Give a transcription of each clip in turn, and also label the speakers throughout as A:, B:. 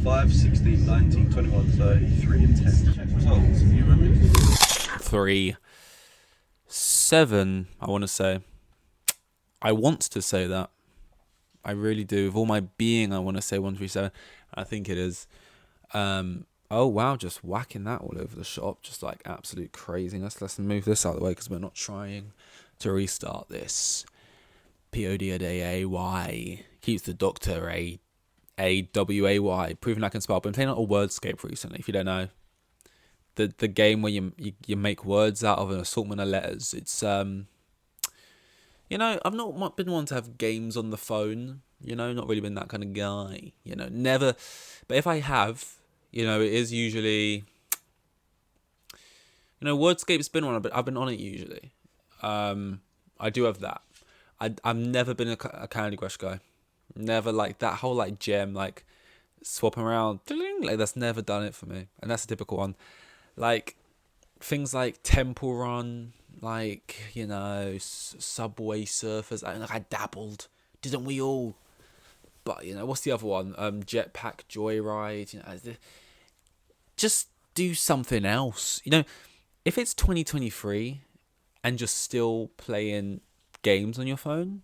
A: 5, 16, 19, 21, 30, 3 and 10. Check results. You remember?
B: 3, 7, I want to say. I want to say that. I really do. With all my being, I want to say 137. I think it is. Oh, wow. Just whacking that all over the shop. Just like absolute craziness. Let's move this out of the way because we're not trying to restart this. P-O-D-A-A-Y. Keeps the doctor A-W-A-Y. Proving I can spell. I've been playing a little Wordscape recently, if you don't know. The game where you make words out of an assortment of letters. It's I've not been one to have games on the phone. Not really been that kind of guy. Never. But if I have, it is usually. Wordscape's been one, but I've been on it usually. I do have that. I've never been a Candy Crush guy. Never like that whole like gem like swapping around. Like that's never done it for me, and that's a typical one. Like things like Temple Run, like Subway Surfers. I dabbled, didn't we all? But what's the other one? Jetpack Joyride. Just do something else. If it's 2023 and just still playing games on your phone,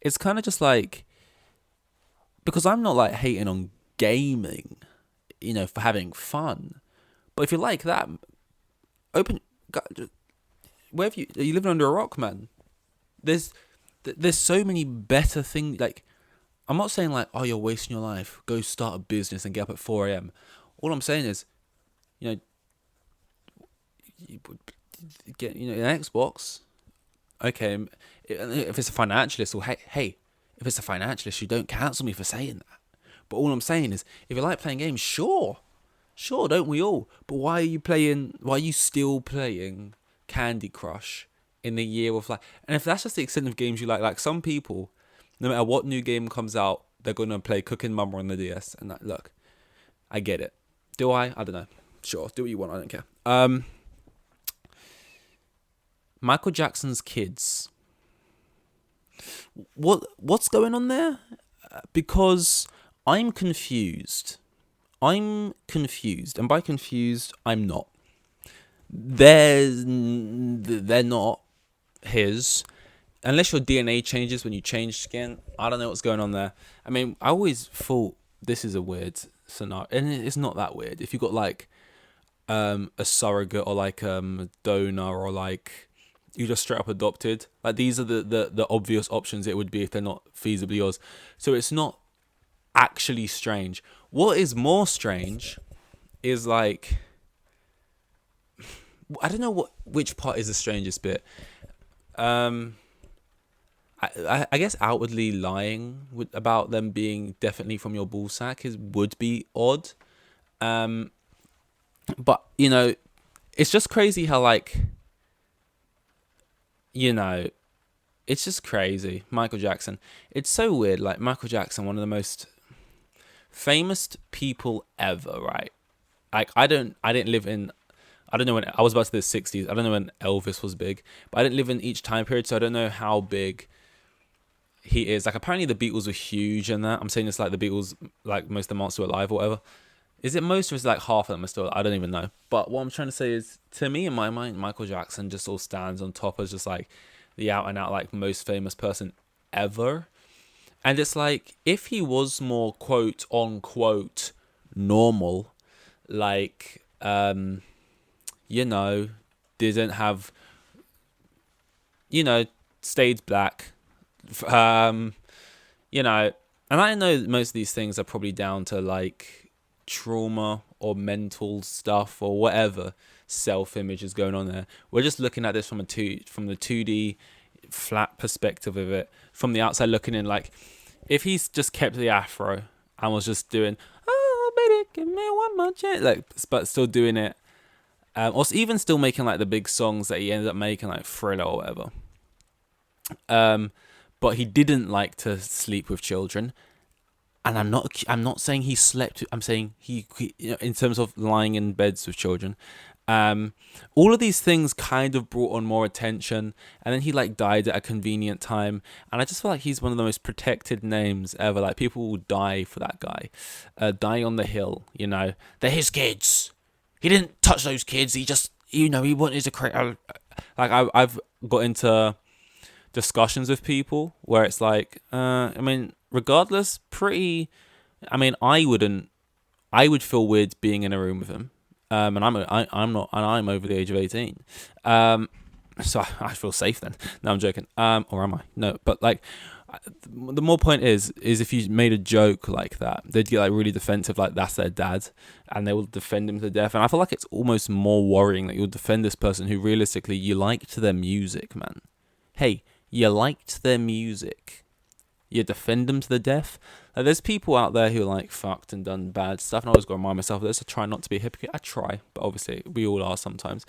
B: it's kind of just like, because I'm not like hating on gaming, for having fun. But if you like that, wherever you living under a rock, man. There's so many better things. Like, I'm not saying like, oh, you're wasting your life. Go start a business and get up at 4 a.m. All I'm saying is, get an Xbox. Okay, if it's a financial issue, hey, if it's a financial issue, don't cancel me for saying that. But all I'm saying is, if you like playing games, sure, don't we all? But why are you still playing Candy Crush in the year of like? And if that's just the extent of games you like some people, no matter what new game comes out, they're gonna play Cooking Mama on the DS. And that, look, I get it. Do I? I don't know. Sure, do what you want. I don't care. Michael Jackson's kids. What's going on there? Because I'm confused. And by confused, I'm not. They're not his. Unless your DNA changes when you change skin. I don't know what's going on there. I mean, I always thought this is a weird scenario. And it's not that weird. If you got like a surrogate or like a donor or like you just straight up adopted. Like these are the obvious options it would be if they're not feasibly yours. So it's not actually strange. What is more strange is like, I don't know which part is the strangest bit. I guess outwardly lying about them being definitely from your ballsack would be odd. But it's just crazy how like. It's just crazy. Michael Jackson. It's so weird. Like, Michael Jackson, one of the most famous people ever, right? Like, I don't know when, I was about to say the 60s. I don't know when Elvis was big. But I didn't live in each time period, so I don't know how big he is. Like, apparently the Beatles were huge in that. I'm saying it's like the Beatles, like, most of them aren't still alive or whatever. Is it most or is it like half of them are still? I don't even know. But what I'm trying to say is, to me, in my mind, Michael Jackson just all stands on top as just like the out and out like most famous person ever. And it's like, if he was more quote unquote normal, like didn't have stayed black, and I know most of these things are probably down to like trauma or mental stuff or whatever self-image is going on there. We're just looking at this from the 2D flat perspective of it. From the outside looking in, like if he's just kept the afro and was just doing, oh baby, give me one more chance, like, but still doing it, or even still making like the big songs that he ended up making, like Thriller or whatever. But he didn't like to sleep with children. And I'm not saying he slept. I'm saying he in terms of lying in beds with children. All of these things kind of brought on more attention, and then he like died at a convenient time, and I just feel like he's one of the most protected names ever. Like people will die for that guy, die on the hill. You know, they're his kids. He didn't touch those kids. He just, you know, he wanted to create. Like I've got into discussions with people where it's like, I mean, regardless, pretty. I mean, I wouldn't. I would feel weird being in a room with him. And I'm not, and I'm over the age of 18. So I feel safe then. No, I'm joking. Or am I? No, but like, the more point is if you made a joke like that, they'd get like really defensive, like that's their dad, and they will defend him to death. And I feel like it's almost more worrying that you'll defend this person who realistically you liked their music, man. Hey, you liked their music. You defend them to the death. Like, there's people out there who are like fucked and done bad stuff, and I always got to remind myself of this. I try not to be a hypocrite. I try, but obviously we all are sometimes.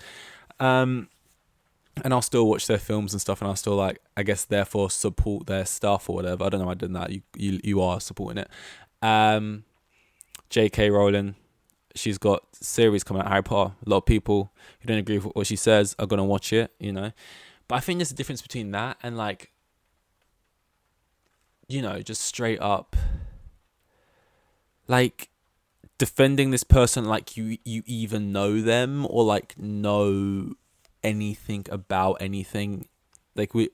B: And I'll still watch their films and stuff, and I'll still like, I guess, therefore support their stuff or whatever. I don't know. I did that. You are supporting it. J.K. Rowling, she's got series coming out, Harry Potter. A lot of people who don't agree with what she says are gonna watch it, you know. But I think there's a difference between that and like, you know, just straight up like defending this person like you even know them or like know anything about anything. Like we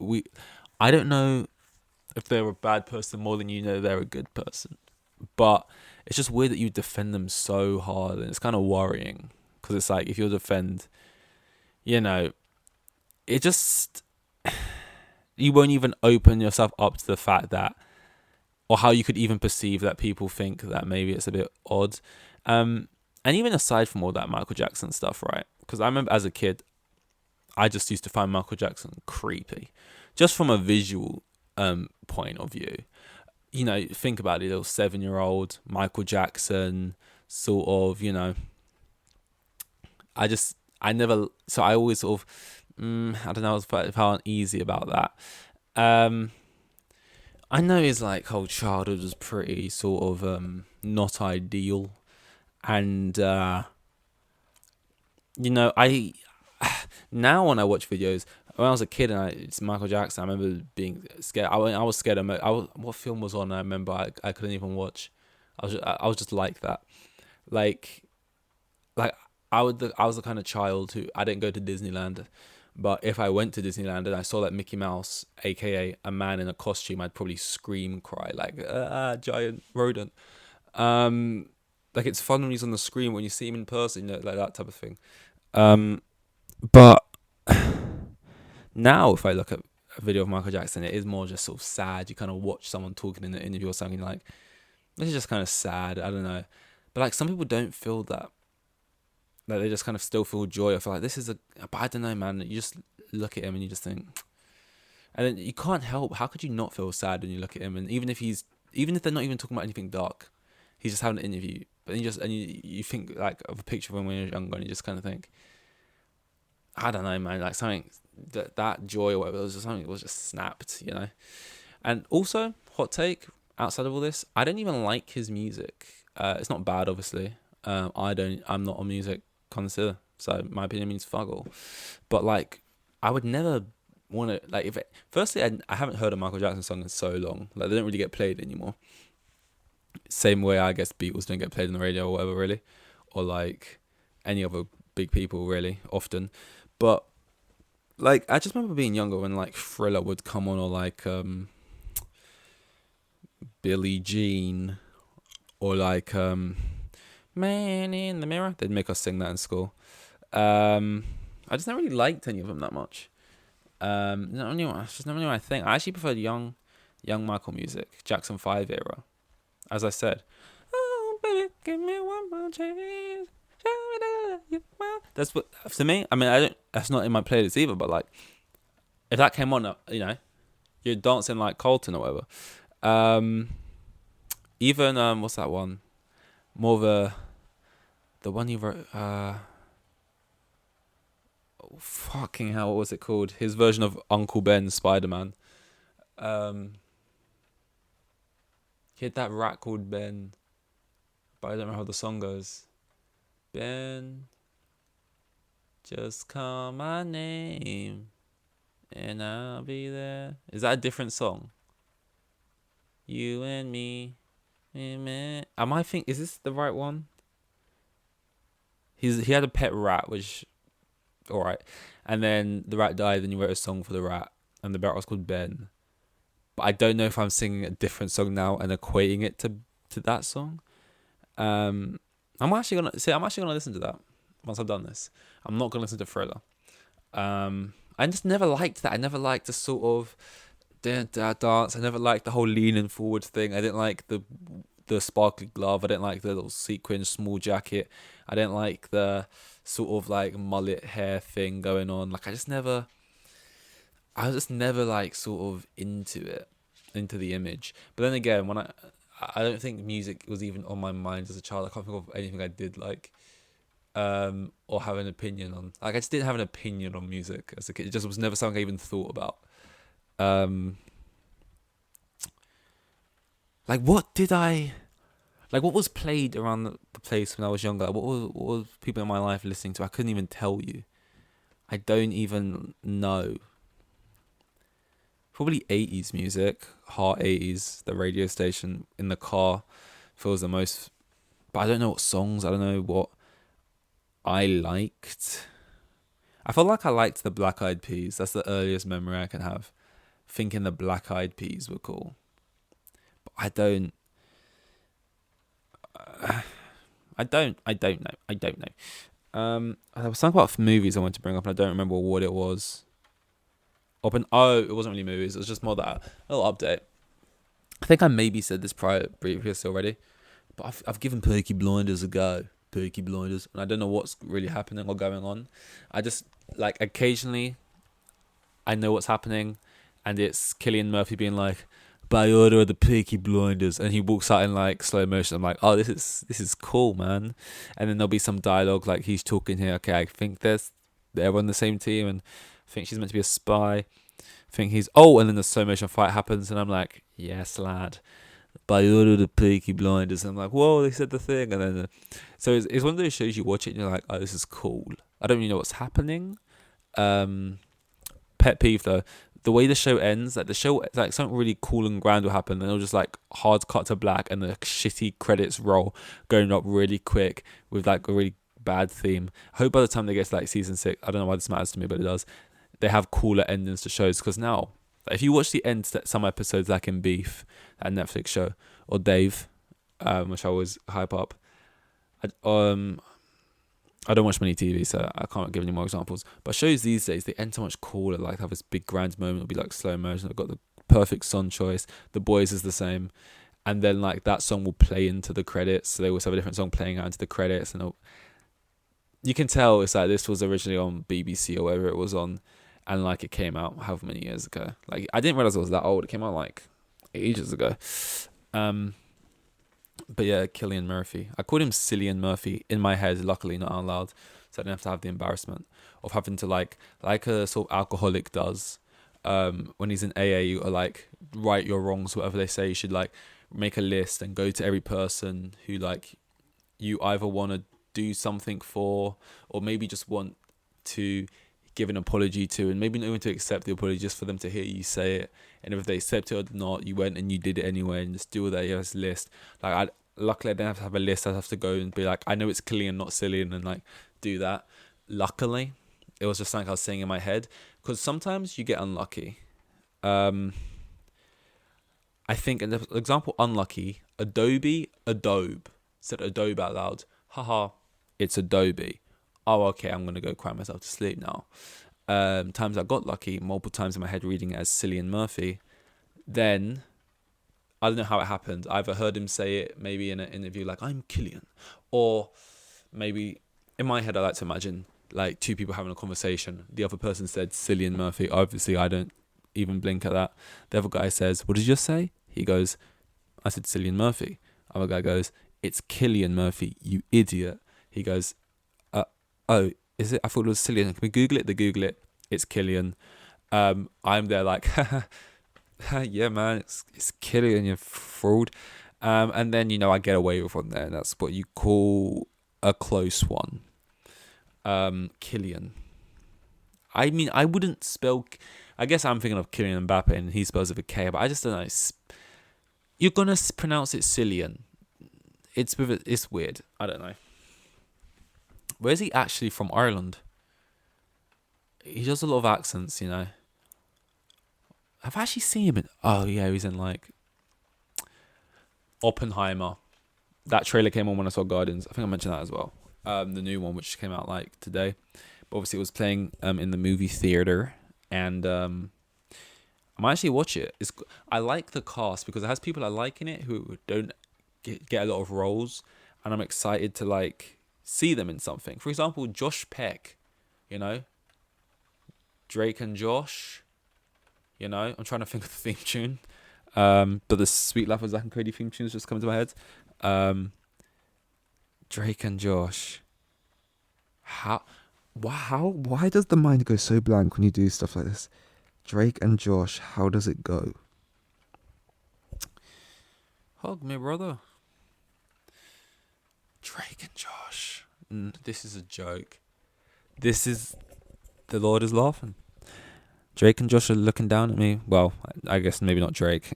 B: I don't know if they're a bad person more than you know they're a good person. But it's just weird that you defend them so hard, and it's kind of worrying because it's like if you defend, you know, it just you won't even open yourself up to the fact that, or how you could even perceive that people think that maybe it's a bit odd. And even aside from all that Michael Jackson stuff, right? Because I remember as a kid, I just used to find Michael Jackson creepy, just from a visual point of view. You know, think about it, little 7-year-old Michael Jackson, sort of, you know. I always sort of, I don't know, I was felt uneasy about that. I know his like whole childhood was pretty sort of not ideal, and you know, I now when I watch videos, when I was a kid and it's Michael Jackson, I remember being scared. I was scared. What film was on? I remember I couldn't even watch. I was just like that, like I was the kind of child who I didn't go to Disneyland, but if I went to Disneyland and I saw that Mickey Mouse, aka a man in a costume, I'd probably scream, cry like giant rodent. Like it's fun when he's on the screen, when you see him in person, you know, like that type of thing. But now if I look at a video of Michael Jackson, it is more just sort of sad. You kind of watch someone talking in the interview or something, like this is just kind of sad. I don't know, but like some people don't feel that. Like they just kind of still feel joy. I feel like this is but I don't know, man. You just look at him and you just think, and then you can't help. How could you not feel sad when you look at him? And even if they're not even talking about anything dark, he's just having an interview. But you think like of a picture of him when you're younger, and you just kind of think, I don't know, man. Like something that joy or whatever, it was just something that was just snapped, you know. And also, hot take outside of all this, I don't even like his music. It's not bad, obviously. I'm not a music connoisseur, so my opinion means fuck all. But like, I would never want to like firstly, I haven't heard a Michael Jackson song in so long. Like they don't really get played anymore. Same way I guess Beatles don't get played on the radio or whatever, really, or like any other big people really often. But like I just remember being younger when like Thriller would come on, or like Billie Jean, or like Man in the Mirror. They'd make us sing that in school. I just never really liked any of them that much. It's just not really my thing. I actually preferred young Michael music, Jackson 5 era. As I said, oh baby, give me one more chance. That's what to me. I mean, I don't. That's not in my playlist either. But like, if that came on, you know, you're dancing like Colton or whatever. Even what's that one? More of the one you wrote. Fucking hell, what was it called? His version of Uncle Ben Spider-Man. He had that rat called Ben, but I don't know how the song goes. Ben. Just call my name and I'll be there. Is that a different song? You and me. Am I think is this the right one? He had a pet rat, which alright. And then the rat died, and he wrote a song for the rat, and the rat was called Ben. But I don't know if I'm singing a different song now and equating it to that song. I'm actually gonna listen to that once I've done this. I'm not gonna listen to Thriller. I just never liked that. I never liked the sort of dance. I never liked the whole leaning forward thing. I didn't like the sparkly glove. I didn't like the little sequin small jacket. I didn't like the sort of like mullet hair thing going on. Like I was just never like sort of into the image. But then again, I don't think music was even on my mind as a child. I can't think of anything I did like, or have an opinion on. Like I just didn't have an opinion on music as a kid. It just was never something I even thought about. Like what was played around the place when I was younger? What was people in my life listening to? I couldn't even tell you. I don't even know. Probably 80s music, Heart 80s, the radio station in the car feels the most, but I don't know what songs, I don't know what I liked. I felt like I liked the Black Eyed Peas. That's the earliest memory I can have. Thinking the Black Eyed Peas were cool. But I don't know. There was something about movies I wanted to bring up and I don't remember what it was. It wasn't really movies. It was just more that a little update. I think I maybe said this previously already, but I've given Peaky Blinders a go. Peaky Blinders, and I don't know what's really happening or going on. I just like occasionally, I know what's happening, and it's Cillian Murphy being like, "By order of the Peaky Blinders," and he walks out in like slow motion. I'm like, "Oh, this is cool, man." And then there'll be some dialogue like he's talking here. Okay, I think they're on the same team, and I think she's meant to be a spy. I think and then the slow motion fight happens, and I'm like, yes, lad. By order of the Peaky Blinders. And I'm like, whoa, they said the thing. And then, so it's one of those shows you watch it and you're like, oh, this is cool. I don't really know what's happening. Pet peeve though, the way the show ends, like something really cool and grand will happen, and it'll just like hard cut to black, and the shitty credits roll going up really quick with like a really bad theme. I hope by the time they get to like season 6, I don't know why this matters to me, but it does. They have cooler endings to shows, because now, if you watch the end to some episodes like in Beef, that Netflix show, or Dave, which I always hype up, I don't watch many TV, so I can't give any more examples. But shows these days, they end so much cooler, like have this big grand moment, it'll be like slow motion, I've got the perfect song choice, The Boys is the same, and then like that song will play into the credits, so they always have a different song playing out into the credits, and you can tell it's like this was originally on BBC or wherever it was on, and like it came out however many years ago. Like I didn't realize it was that old. It came out like ages ago. But yeah, Cillian Murphy. I called him Cillian Murphy in my head, luckily not out loud, so I didn't have to have the embarrassment of having to like a sort of alcoholic does. When he's in AA, you are like right your wrongs, whatever they say. You should like make a list and go to every person who like you either want to do something for, or maybe just want to give an apology to, and maybe not even to accept the apology, just for them to hear you say it. And if they accept it or not, you went and you did it anyway, and just do that. You have this list. Like luckily I didn't have to have a list. I'd have to go and be like, I know it's Cillian, not Cillian, and like do that. Luckily, it was just something I was saying in my head, because sometimes you get unlucky. I think an example unlucky, Adobe said Adobe out loud. Haha, it's Adobe. Oh, okay, I'm going to go cry myself to sleep now. Times I got lucky, multiple times in my head reading it as Cillian Murphy. Then, I don't know how it happened. I either heard him say it maybe in an interview like, I'm Cillian. Or maybe, in my head I like to imagine like two people having a conversation. The other person said Cillian Murphy. Obviously, I don't even blink at that. The other guy says, what did you just say? He goes, I said Cillian Murphy. Other guy goes, it's Cillian Murphy, you idiot. He goes, oh, is it? I thought it was Cillian. Can we Google it? They Google it. It's Cillian. I'm there like, yeah, man, it's Cillian, you fraud. And then, I get away with one there. And that's what you call a close one. Kylian. I mean, I wouldn't spell. I guess I'm thinking of Kylian Mbappe, and he spells it with a K, but I just don't know. You're gonna pronounce it Cillian. It's weird. I don't know. Where's he actually from? Ireland. He does a lot of accents, you know. I've actually seen him in. Oh yeah, he's in like Oppenheimer. That trailer came on when I saw Guardians. I think I mentioned that as well. The new one, which came out like today. But obviously, it was playing in the movie theater, and I might actually watch it. I like the cast because it has people I like in it who don't get a lot of roles, and I'm excited to like see them in something. For example, Josh Peck, you know, Drake and Josh. You know, I'm trying to think of the theme tune. But the Sweet Life of Zack and Cody theme tunes just come to my head. Drake and Josh. Why does the mind go so blank when you do stuff like this? Drake and Josh, how does it go? Hug me, brother. Drake and Josh. This is a joke. The Lord is laughing. Drake and Josh are looking down at me. Well, I guess maybe not Drake.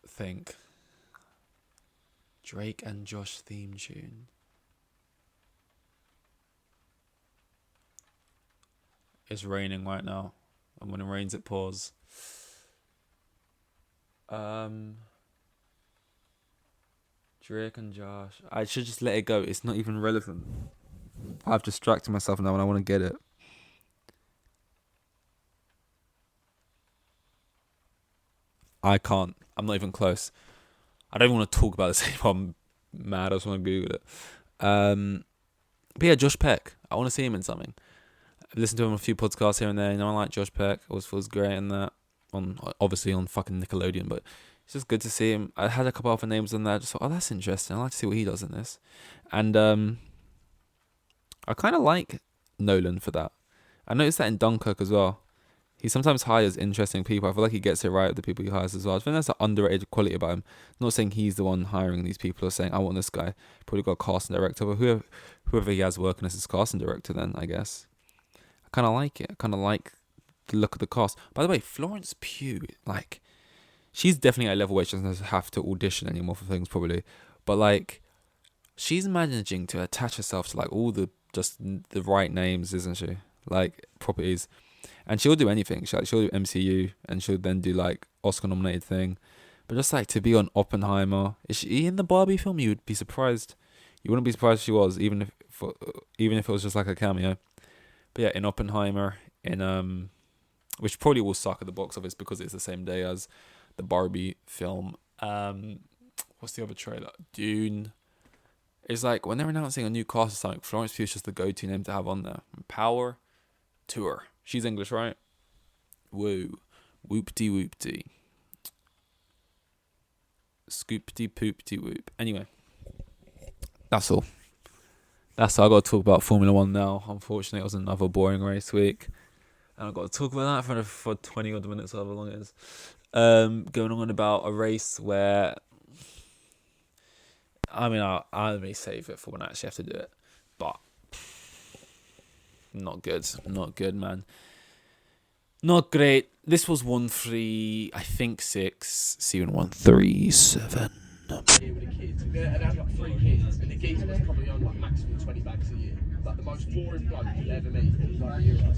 B: Think. Drake and Josh theme tune. It's raining right now. And when it rains, it pours. Drake and Josh. I should just let it go. It's not even relevant. I've distracted myself now and I want to get it. I can't. I'm not even close. I don't even want to talk about this anymore. I'm mad. I just want to Google it. But yeah, Josh Peck. I want to see him in something. I've listened to him on a few podcasts here and there. You know, I like Josh Peck. Always feels great in that. Obviously on fucking Nickelodeon, but it's just good to see him. I had a couple other names on there. I just thought, oh, that's interesting. I like to see what he does in this. And I kind of like Nolan for that. I noticed that in Dunkirk as well. He sometimes hires interesting people. I feel like he gets it right with the people he hires as well. I think that's an underrated quality about him. I'm not saying he's the one hiring these people or saying, I want this guy. Probably got a casting director, but whoever he has working as his casting director then, I guess. I kind of like it. I kind of like the look of the cast. By the way, Florence Pugh, like, she's definitely at a level where she doesn't have to audition anymore for things probably. But, like, she's managing to attach herself to, like, all the right names, isn't she? Like, properties. And she'll do anything. She'll do MCU, and she'll then do like Oscar-nominated thing. But just like to be on Oppenheimer, is she in the Barbie film? You would be surprised. You wouldn't be surprised if she was, even if it was just like a cameo. But yeah, in Oppenheimer, which probably will suck at the box office because it's the same day as the Barbie film. What's the other trailer? Dune. It's like when they're announcing a new cast or something, Florence Pugh is just the go-to name to have on there. Power Tour. She's English, right? Woo. Whoopty whoopty. Scoopty poopty whoop. Anyway. That's all. I got to talk about Formula 1 now. Unfortunately, it was another boring race week. And I've got to talk about that for 20 odd minutes, however long it is. Going on about a race where... I mean, I may save it for when I actually have to do it. But... Not good, man. Not great. This was 1-3, I think 6. See you in 1-3-7.
C: Here with the kids, and I've got 3 kids, and the geezer was probably on like maximum 20 bags a year. Like the most boring bloke you'll ever meet. He was like,